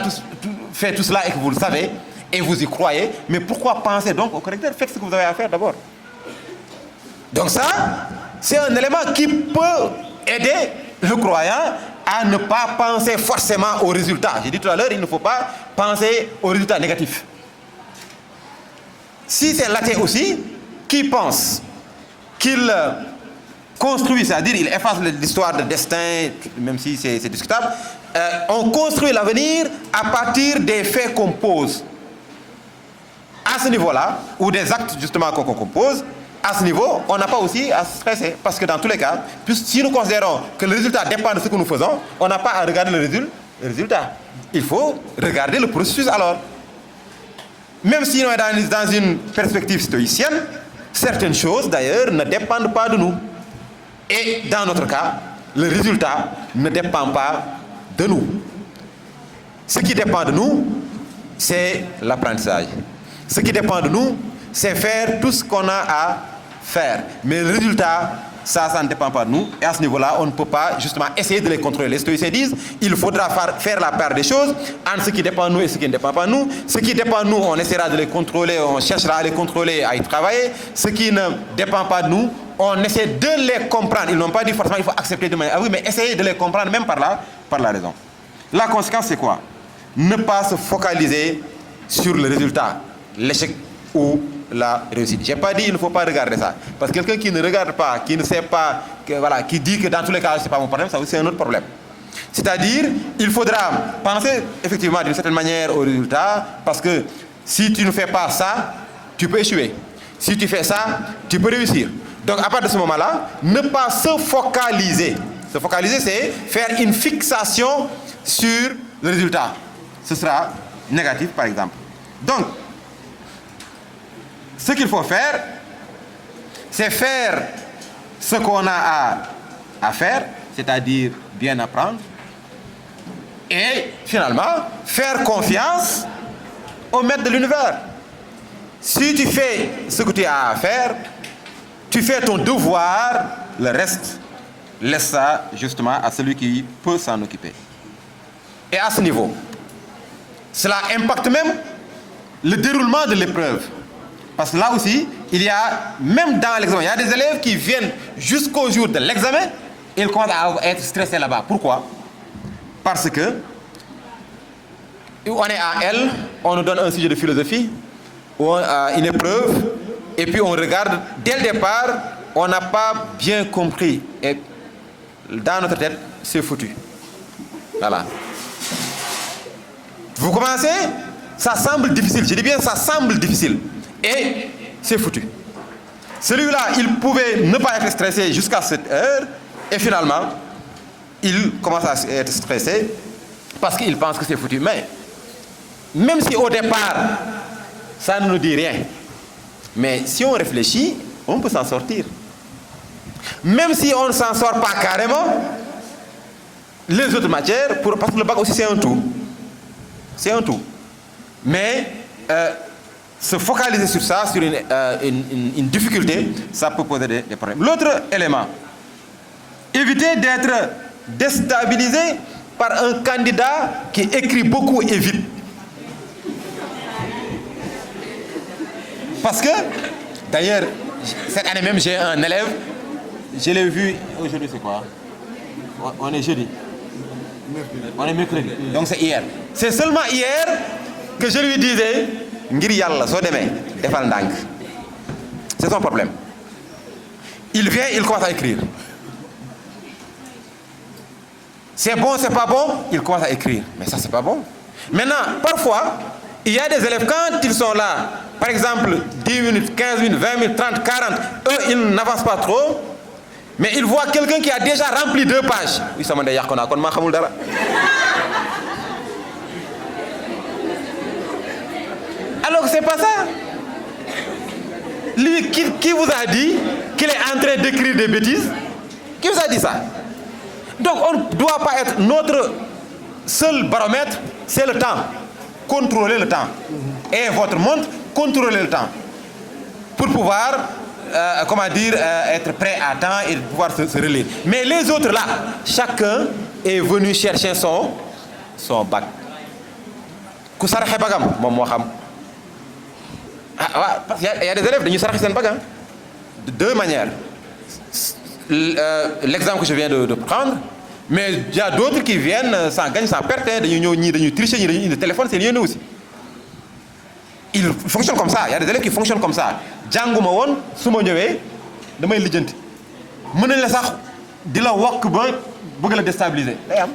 Speaker 5: fait tout cela et que vous le savez et vous y croyez, mais pourquoi penser donc au correcteur? Faites ce que vous avez à faire d'abord. Donc ça, c'est un élément qui peut aider le croyant à ne pas penser forcément au résultat. J'ai dit tout à l'heure, il ne faut pas penser au résultat négatif. Si c'est l'athée aussi qui pense qu'il construit, c'est-à-dire il efface l'histoire de destin, même si c'est discutable, on construit l'avenir à partir des faits qu'on pose. À ce niveau-là, ou des actes justement qu'on compose, à ce niveau, on n'a pas aussi à se stresser. Parce que dans tous les cas, si nous considérons que le résultat dépend de ce que nous faisons, on n'a pas à regarder le résultat. Il faut regarder le processus alors. Même si on est dans une perspective stoïcienne, certaines choses d'ailleurs ne dépendent pas de nous. Et dans notre cas, le résultat ne dépend pas de nous. Ce qui dépend de nous, c'est l'apprentissage. Ce qui dépend de nous, c'est faire tout ce qu'on a à faire. Mais le résultat, ça ne dépend pas de nous. Et à ce niveau-là, on ne peut pas justement essayer de les contrôler. Les stoïciens disent il faudra faire la part des choses entre ce qui dépend de nous et ce qui ne dépend pas de nous. Ce qui dépend de nous, on essaiera de les contrôler, on cherchera à les contrôler, à y travailler. Ce qui ne dépend pas de nous, on essaie de les comprendre. Ils n'ont pas dit forcément il faut accepter de manière. Ah oui, mais essayer de les comprendre même par la raison. La conséquence, c'est quoi? Ne pas se focaliser sur le résultat, l'échec ou la réussite. Je n'ai pas dit il ne faut pas regarder ça. Parce que quelqu'un qui ne regarde pas, qui ne sait pas, qui dit que dans tous les cas, ce n'est pas mon problème, ça aussi c'est un autre problème. C'est-à-dire, il faudra penser effectivement d'une certaine manière au résultat, parce que si tu ne fais pas ça, tu peux échouer. Si tu fais ça, tu peux réussir. Donc à partir de ce moment-là, ne pas se focaliser. Se focaliser, c'est faire une fixation sur le résultat. Ce sera négatif, par exemple. Donc, ce qu'il faut faire, c'est faire ce qu'on a à faire, c'est-à-dire bien apprendre, et finalement, faire confiance au maître de l'univers. Si tu fais ce que tu as à faire, tu fais ton devoir, le reste, laisse ça justement à celui qui peut s'en occuper. Et à ce niveau, cela impacte même le déroulement de l'épreuve. Parce que là aussi, il y a, même dans l'examen, il y a des élèves qui viennent jusqu'au jour de l'examen et ils commencent à être stressés là-bas. Pourquoi? Parce que on est à L, on nous donne un sujet de philosophie, ou une épreuve, et puis on regarde, dès le départ, on n'a pas bien compris. Et dans notre tête, c'est foutu. Voilà. Vous commencez, ça semble difficile. Je dis bien, ça semble difficile. Et c'est foutu. Celui-là, il pouvait ne pas être stressé jusqu'à cette heure, et finalement, il commence à être stressé parce qu'il pense que c'est foutu. Mais, même si au départ, ça ne nous dit rien, mais si on réfléchit, on peut s'en sortir. Même si on ne s'en sort pas carrément, les autres matières, parce que le bac aussi c'est un tout. C'est un tout. Mais se focaliser sur ça, sur une difficulté, ça peut poser des problèmes. L'autre élément, éviter d'être déstabilisé par un candidat qui écrit beaucoup et vite. Parce que, d'ailleurs, cette année même, j'ai un élève, je l'ai vu, aujourd'hui c'est quoi? On est jeudi. On est mercredi. Donc c'est hier. C'est seulement hier que je lui disais, ngir yalla so démé défal ndank. C'est son problème. Il vient, il commence à écrire. C'est bon, c'est pas bon, il commence à écrire. Mais ça c'est pas bon. Maintenant, parfois, il y a des élèves, quand ils sont là, par exemple, 10 minutes, 15 minutes, 20 minutes, 30, 40, eux, ils n'avancent pas trop, mais ils voient quelqu'un qui a déjà rempli 2 pages. Oui, ça m'a dit, alors que c'est pas ça. Lui, qui vous a dit qu'il est en train d'écrire des bêtises? Qui vous a dit ça? Donc, on ne doit pas être notre seul baromètre, c'est le temps. Contrôler le temps. Et votre montre, contrôler le temps. Pour pouvoir, être prêt à temps et pouvoir se relire. Mais les autres là, chacun est venu chercher son bac. Il y a des élèves qui ont bac. De 2 manières. L'exemple que je viens de prendre, mais il y a d'autres qui viennent sans gagne, sans perte, de tricher, de téléphone, c'est lié aussi. Ils fonctionnent comme ça. Il y a des élèves qui fonctionnent comme ça. Djanguma won suma ñëwé damay lijeenti mëna la sax di la wak ba bëgg la déstabiliser day am.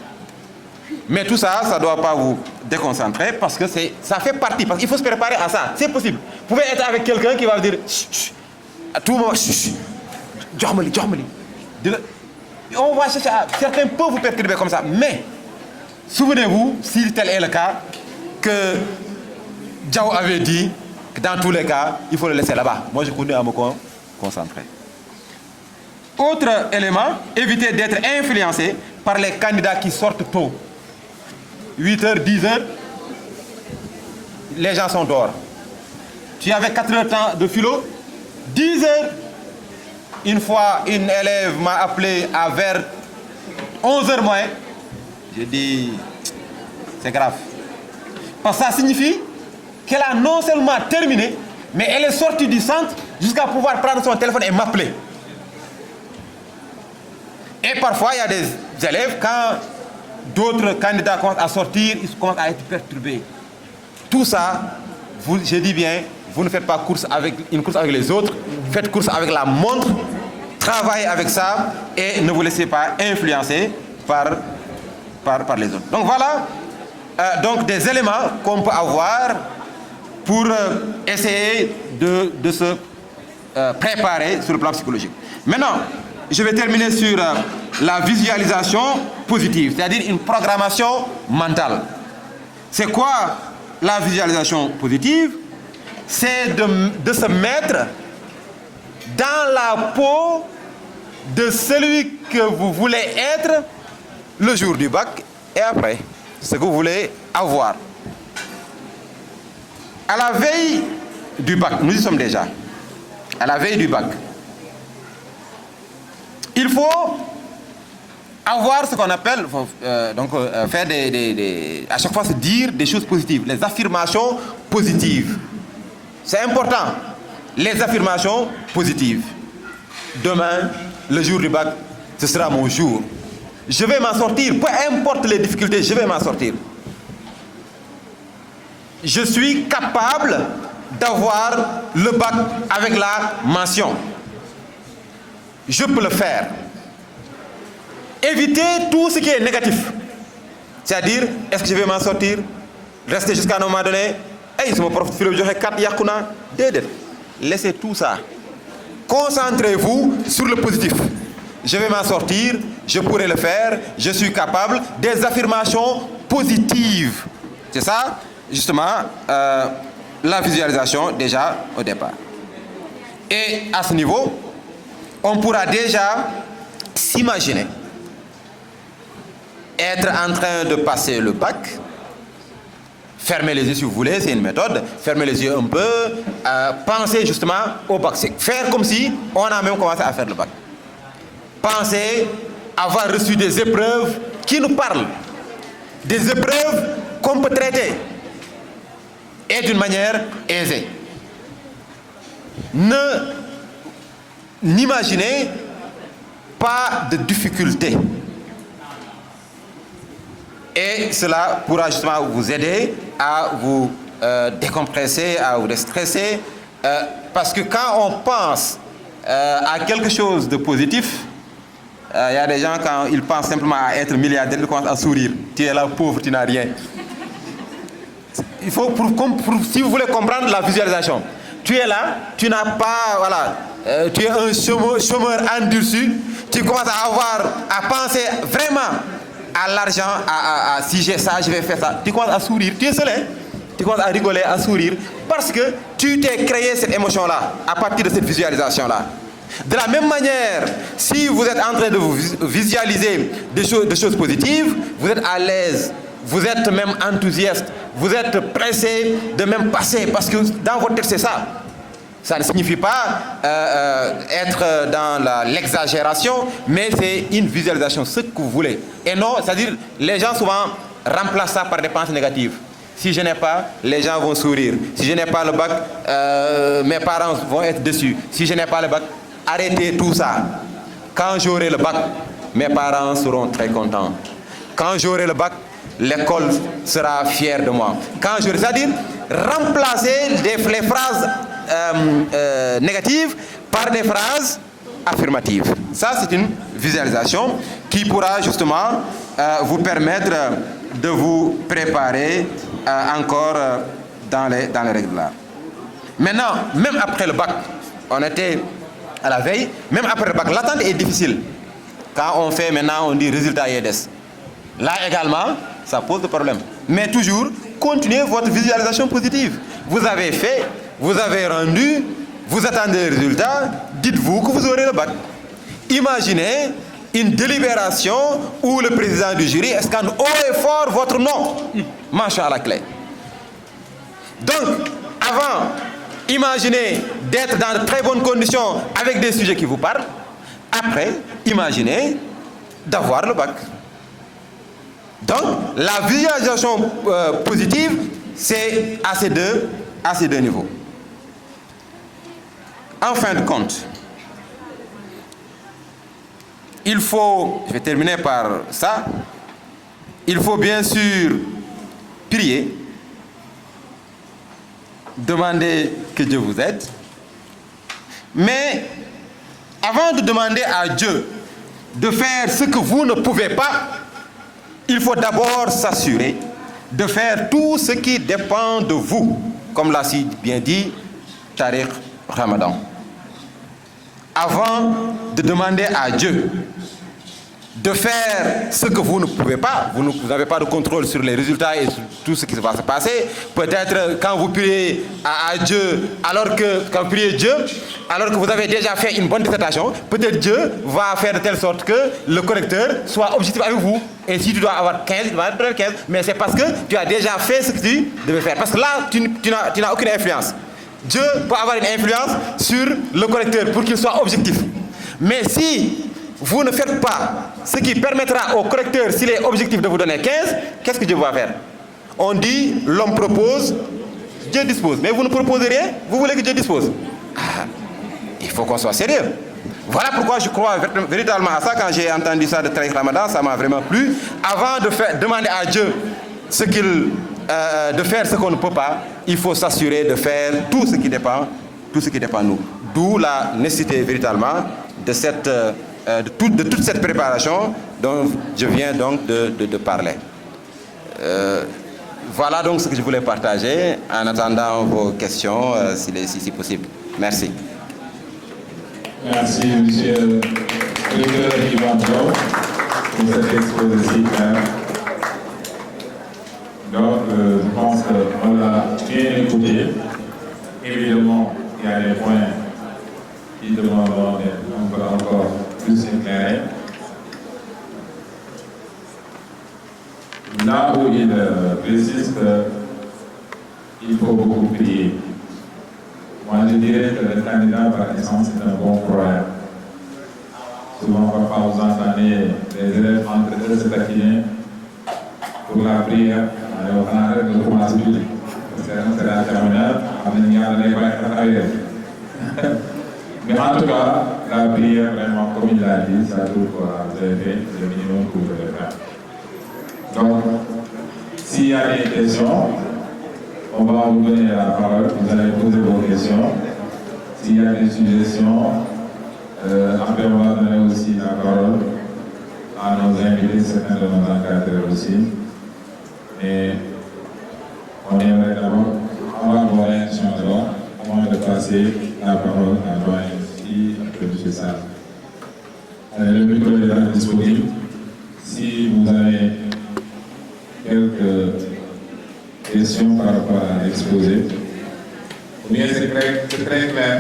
Speaker 5: Mais tout ça, ça doit pas vous déconcentrer parce que ça fait partie, parce qu'il faut se préparer à ça. C'est possible. Vous pouvez être avec quelqu'un qui va vous dire à tout moment joxmali on va chercher certains peuvent vous perturber comme ça, mais souvenez-vous, si tel est le cas, que Diao avait dit que dans tous les cas, il faut le laisser là-bas. Moi, je continue à me concentrer. Autre élément, éviter d'être influencé par les candidats qui sortent tôt. 8h, 10h, les gens sont dehors. Tu avais 4 heures de temps de philo, 10h, une fois, une élève m'a appelé à vers 11h moins. J'ai dit, c'est grave. Parce que ça signifie qu'elle a non seulement terminé, mais elle est sortie du centre jusqu'à pouvoir prendre son téléphone et m'appeler. Et parfois, il y a des élèves, quand d'autres candidats commencent à sortir, ils commencent à être perturbés. Tout ça, je dis bien, vous ne faites pas une course avec les autres, faites course avec la montre, travaillez avec ça et ne vous laissez pas influencer par les autres. Donc voilà donc des éléments qu'on peut avoir pour essayer de se préparer sur le plan psychologique. Maintenant, je vais terminer sur la visualisation positive, c'est-à-dire une programmation mentale. C'est quoi la visualisation positive? C'est de se mettre dans la peau de celui que vous voulez être le jour du bac et après, ce que vous voulez avoir. À la veille du bac, nous y sommes déjà. À la veille du bac, il faut avoir ce qu'on appelle, faire à chaque fois se dire des choses positives, les affirmations positives. C'est important, les affirmations positives. Demain, le jour du bac, ce sera mon jour. Je vais m'en sortir, peu importe les difficultés, je vais m'en sortir. Je suis capable d'avoir le bac avec la mention. Je peux le faire. Éviter tout ce qui est négatif. C'est-à-dire, est-ce que je vais m'en sortir? Rester jusqu'à un moment donné. Hey, c'est mon prof de philo, je 4 yakuna. Laissez tout ça. Concentrez-vous sur le positif. Je vais m'en sortir, je pourrai le faire, je suis capable. Des affirmations positives. C'est ça, justement, la visualisation déjà au départ. Et à ce niveau, on pourra déjà s'imaginer être en train de passer le bac. Fermez les yeux si vous voulez, c'est une méthode. Fermez les yeux un peu, pensez justement au bac. Faire comme si on a même commencé à faire le bac. Pensez avoir reçu des épreuves qui nous parlent. Des épreuves qu'on peut traiter. Et d'une manière aisée. N'imaginez pas de difficultés. Et cela pourra justement vous aider à vous décompresser, à vous déstresser. Parce que quand on pense à quelque chose de positif, il y a des gens, quand ils pensent simplement à être milliardaires, ils commencent à sourire. Tu es là pauvre, tu n'as rien. Il faut, si vous voulez comprendre la visualisation, tu es là, tu n'as pas, voilà, tu es un chômeur endurci, tu commences à penser vraiment à l'argent, si j'ai ça, je vais faire ça. Tu commences à sourire, tu es seul, hein? Tu commences à rigoler, à sourire, parce que tu t'es créé cette émotion-là, à partir de cette visualisation-là. De la même manière, si vous êtes en train de vous visualiser des choses positives, vous êtes à l'aise, vous êtes même enthousiaste, vous êtes pressé de même passer, parce que dans votre tête c'est ça. Ça ne signifie pas être dans l'exagération, mais c'est une visualisation, ce que vous voulez. Et non, c'est-à-dire, les gens souvent remplacent ça par des pensées négatives. Si je n'ai pas, les gens vont sourire. Si je n'ai pas le bac, mes parents vont être déçus. Si je n'ai pas le bac, arrêtez tout ça. Quand j'aurai le bac, mes parents seront très contents. Quand j'aurai le bac, l'école sera fière de moi. C'est-à-dire, remplacer les phrases négatives par des phrases affirmatives. Ça, c'est une visualisation qui pourra justement vous permettre de vous préparer encore dans les règles là. Maintenant, même après le bac, on était à la veille, même après le bac, l'attente est difficile. Quand on fait maintenant, on dit résultat IEDES. Là également, ça pose des problèmes. Mais toujours, continuez votre visualisation positive. Vous avez fait, vous avez rendu, vous attendez les résultats, dites-vous que vous aurez le bac. Imaginez une délibération où le président du jury scande haut et fort votre nom, manche à la clé. Donc, avant, imaginez d'être dans de très bonnes conditions avec des sujets qui vous parlent. Après, imaginez d'avoir le bac. Donc, la visualisation positive, c'est à ces deux niveaux. En fin de compte, il faut, je vais terminer par ça, il faut bien sûr prier, demander que Dieu vous aide, mais avant de demander à Dieu de faire ce que vous ne pouvez pas, il faut d'abord s'assurer de faire tout ce qui dépend de vous, comme l'a si bien dit Tariq Ramadan. Avant de demander à Dieu de faire ce que vous ne pouvez pas, vous n'avez pas de contrôle sur les résultats et sur tout ce qui va se passer. Peut-être quand vous priez à Dieu, quand vous priez Dieu, alors que vous avez déjà fait une bonne dissertation, peut-être Dieu va faire de telle sorte que le correcteur soit objectif avec vous. Et si tu dois avoir 15, il va avoir 15. Mais c'est parce que tu as déjà fait ce que tu devais faire. Parce que là, tu n'as aucune influence. Dieu peut avoir une influence sur le correcteur pour qu'il soit objectif. Mais si vous ne faites pas ce qui permettra au correcteur, s'il est objectif, de vous donner 15, qu'est-ce que Dieu va faire? On dit, l'homme propose, Dieu dispose. Mais vous ne proposez rien, vous voulez que Dieu dispose. Il faut qu'on soit sérieux. Voilà pourquoi je crois véritablement à ça. Quand j'ai entendu ça de Tariq Ramadan, ça m'a vraiment plu. Avant de demander à Dieu de faire ce qu'on ne peut pas, il faut s'assurer de faire tout ce qui dépend de nous. D'où la nécessité véritablement de toute cette préparation dont je viens donc de parler. Voilà donc ce que je voulais partager en attendant vos questions, si possible. Merci.
Speaker 1: Merci, monsieur le directeur Ivan Diop, pour cette exposition. Donc, je pense qu'on l'a bien écouté. Évidemment, il y a des points qui demanderont d'être encore plus éclairés. Là où il précise qu'il faut beaucoup prier. Moi, je dirais que le candidat, par essence, est un bon croyant. Souvent, parfois, vous entendez les élèves entre eux se taquiner pour la prière. Alors, on arrête de commencer public. C'est la terminale, on y a les ailleurs. Mais en tout cas, la prière, vraiment, comme il l'a dit, ça trouve vous avez fait le minimum que vous devez faire. Donc, s'il y a des questions, on va vous donner la parole, vous allez poser vos questions. S'il y a des suggestions, après on va donner aussi la parole à nos invités, certains de nos encadreurs aussi. Et on aimerait d'abord avoir vos réactions d'abord, avant de passer la parole à Joël et à M. Sall. Le micro est là disponible. Si vous avez quelques questions par rapport à l'exposé. Ou bien c'est très clair.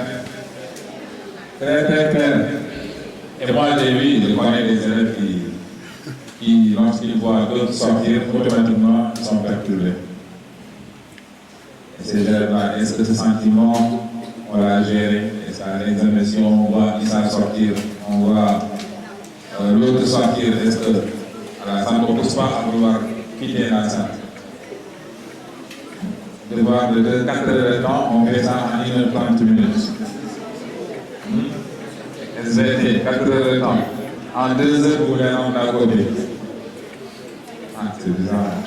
Speaker 1: Très clair. Et moi j'ai vu, je connais des élèves qui lorsqu'ils voient d'autres sortir, automatiquement ils sont perturbés. Et ces élèves-là, est-ce que ce sentiment, on l'a géré? Et ça l'examen, si on voit Issa sortir, on voit l'autre sortir, est-ce que ça ne pousse pas à vouloir quitter la salle? De voir de 4 heures de temps, on fait ça en 1h30 minutes. SVT, 4 heures de temps. En 2 heures, vous voulez rendre la copie. C'est bizarre.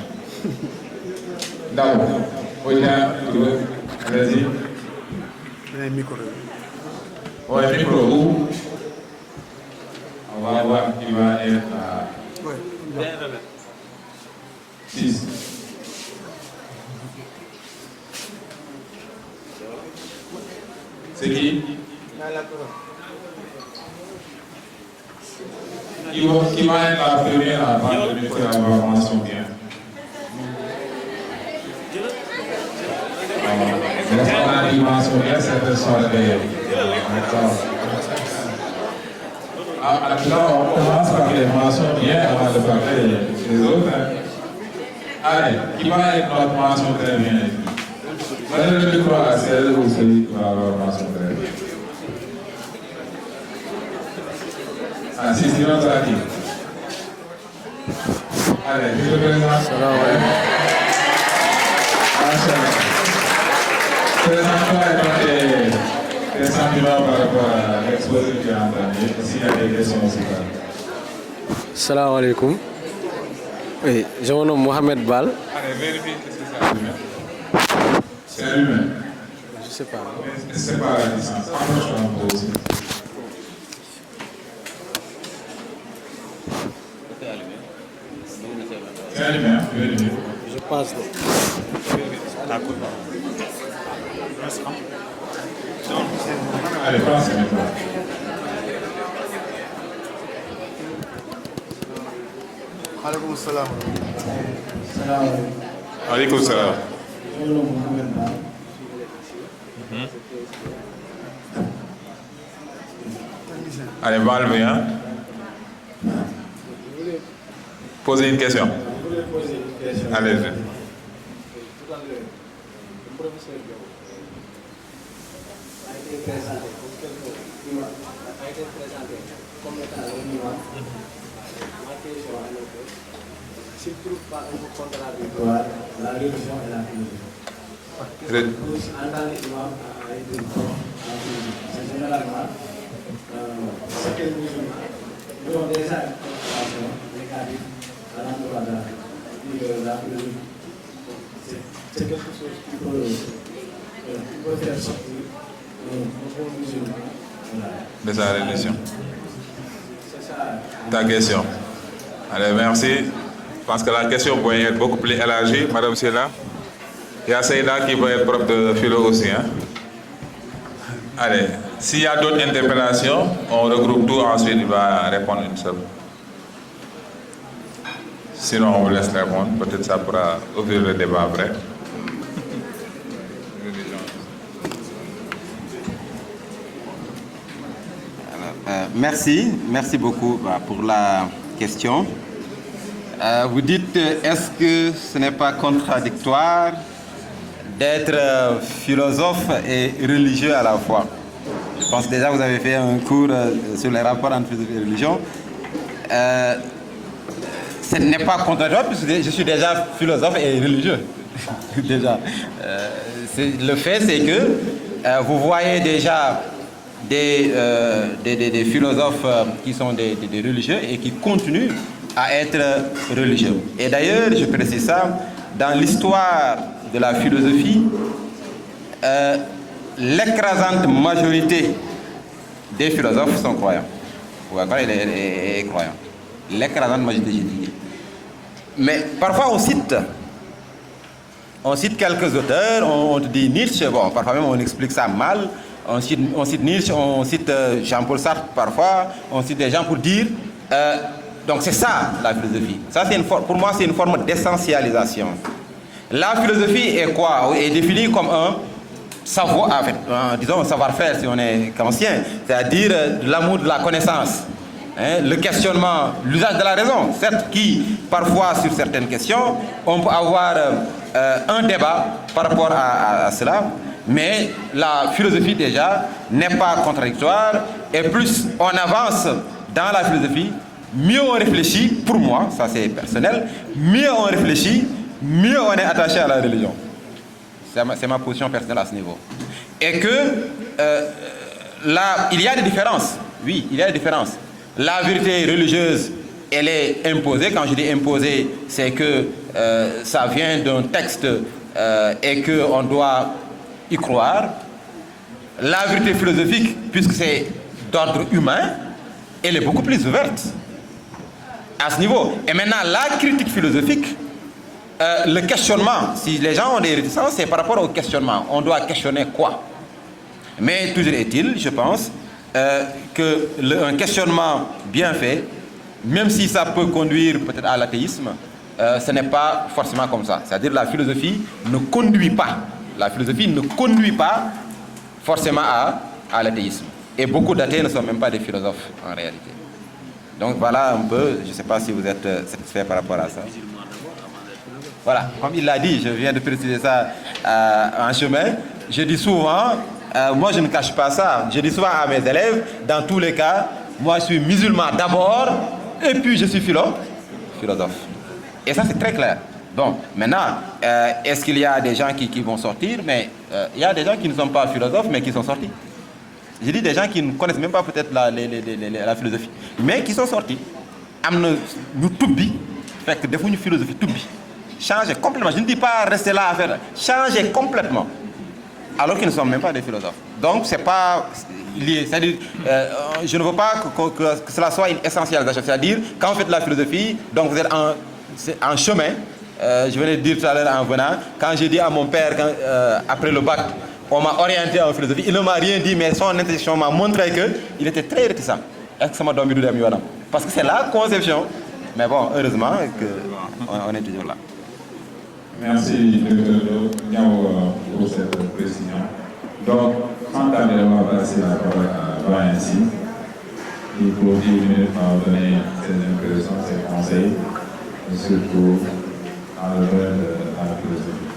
Speaker 1: D'abord, allez-y.
Speaker 6: Un micro.
Speaker 1: Ouais, micro, où? On va voir qui va être à 6. C'est qui? Qui va être la première à prendre le micro et avoir la formation bien? La dimension bien, c'est personne derrière. Alors, on commence par les mentions bien avant de parler des autres. Allez, qui va être notre mention très bien? Donnez le micro à celle ou celui qui va avoir mention très bien. Ah, si, sinon, ça dit. Allez, je te présente. Présente-toi tes sentiments par rapport à l'exposé que tu as entendu. S'il y a des questions aussi.
Speaker 6: Salam alaikum. Oui, je me nomme Mohamed Bal.
Speaker 1: Allez, vérifie que c'est ça lui-même. C'est lui-même.
Speaker 6: Je ne sais pas.
Speaker 1: C'est pas la distance. Approche-toi un peu aussi. C'est lui-même, vérifie.
Speaker 6: Je pense.
Speaker 1: Allez, passe maintenant.
Speaker 6: Alaikum salam.
Speaker 3: Salam alaikum.
Speaker 1: Alaikum salam.
Speaker 3: Hello, Mohamed Ba.
Speaker 1: Allez, Valve, hein? Posez une question. Allez-y.
Speaker 6: Tout à l'heure, le professeur Diop a été présenté comme quelqu'un qui a été présenté
Speaker 3: comme état le minimum, ma question est que s'il ne trouve pas un contradictoire la religion et la philosophie. En tant qu'imam, généralement, certains musulmans ont déjà une compréhension négative à l'endroit de la philosophie. C'est quelque chose qui peut faire sortir un bon musulman
Speaker 1: de sa religion.
Speaker 3: C'est ça.
Speaker 1: Ta question. Allez, merci. Je pense que la question peut être beaucoup plus élargie, Madame Silla. Il y a Seïda qui va être prof de philo aussi. Hein? Allez, s'il y a d'autres interpellations, on regroupe tout, ensuite il va répondre une seule. Sinon, on vous laisse répondre. Peut-être ça pourra ouvrir le débat après.
Speaker 5: Merci beaucoup pour la question. Vous dites, est-ce que ce n'est pas contradictoire d'être philosophe et religieux à la fois? Je pense que déjà vous avez fait un cours sur les rapports entre philosophie et religion. Ce n'est pas contradictoire puisque je suis déjà philosophe et religieux. Déjà. Le fait, c'est que vous voyez déjà des philosophes qui sont des religieux et qui continuent à être religieux. Et d'ailleurs, je précise ça, dans l'histoire de la philosophie, l'écrasante majorité des philosophes sont croyants. Vous voyez, est croyant. L'écrasante majorité, j'ai dit. Mais parfois on cite quelques auteurs, on te dit Nietzsche, bon, parfois même on explique ça mal. On cite Nietzsche, on cite Jean-Paul Sartre parfois, on cite des gens pour dire. Donc c'est ça la philosophie. Ça, pour moi, c'est une forme d'essentialisation. La philosophie est quoi? Est définie comme un savoir, en fait, disons un savoir-faire si on est kantiens, c'est-à-dire l'amour de la connaissance, hein, le questionnement, l'usage de la raison. Certes, qui parfois sur certaines questions, on peut avoir un débat par rapport à cela. Mais la philosophie déjà n'est pas contradictoire et plus on avance dans la philosophie, mieux on réfléchit, pour moi, ça c'est personnel, mieux on réfléchit, mieux on est attaché à la religion. C'est ma position personnelle à ce niveau. Et que là, il y a des différences, oui, il y a des différences. La vérité religieuse, elle est imposée. Quand je dis imposée, c'est que ça vient d'un texte et qu'on doit y croire. La vérité philosophique, puisque c'est d'ordre humain, elle est beaucoup plus ouverte à ce niveau. Et maintenant, la critique philosophique, le questionnement, si les gens ont des réticences, c'est par rapport au questionnement. On doit questionner quoi? Mais toujours est-il, je pense, qu'un questionnement bien fait, même si ça peut conduire peut-être à l'athéisme, ce n'est pas forcément comme ça. C'est-à-dire la philosophie ne conduit pas. La philosophie ne conduit pas forcément à l'athéisme. Et beaucoup d'athées ne sont même pas des philosophes en réalité. Donc voilà un peu, je ne sais pas si vous êtes satisfait par rapport à ça. Voilà, comme il l'a dit, je viens de préciser ça en chemin. Je dis souvent, moi je ne cache pas ça, je dis souvent à mes élèves, dans tous les cas, moi je suis musulman d'abord, et puis je suis philosophe. Et ça c'est très clair. Bon, maintenant, est-ce qu'il y a des gens qui vont sortir? Mais il y a des gens qui ne sont pas philosophes, mais qui sont sortis. Je dis des gens qui ne connaissent même pas peut-être la philosophie, mais qui sont sortis. Nous tubbi, fait que des fois une philosophie tubbi. Changer complètement. Je ne dis pas rester là à faire. Changer complètement. Alors qu'ils ne sont même pas des philosophes. Donc, c'est pas lié. C'est-à-dire, je ne veux pas que cela soit une essentialisation. C'est-à-dire, quand vous faites la philosophie, donc vous êtes en chemin. Je venais de dire tout à l'heure en venant, quand j'ai dit à mon père, après le bac, on m'a orienté en philosophie, il ne m'a rien dit, mais son intuition m'a montré qu'il était très réticent. Est-ce que ça m'a donné du démi? Parce que c'est la conception. Mais bon, heureusement qu'on est toujours là.
Speaker 1: Merci, Dr. pour cette précision. Donc, spontanément, on va passer la parole à Brian ici. Il faut 10 minutes pour donner ses impressions, ses conseils, et surtout en l'honneur de la philosophie.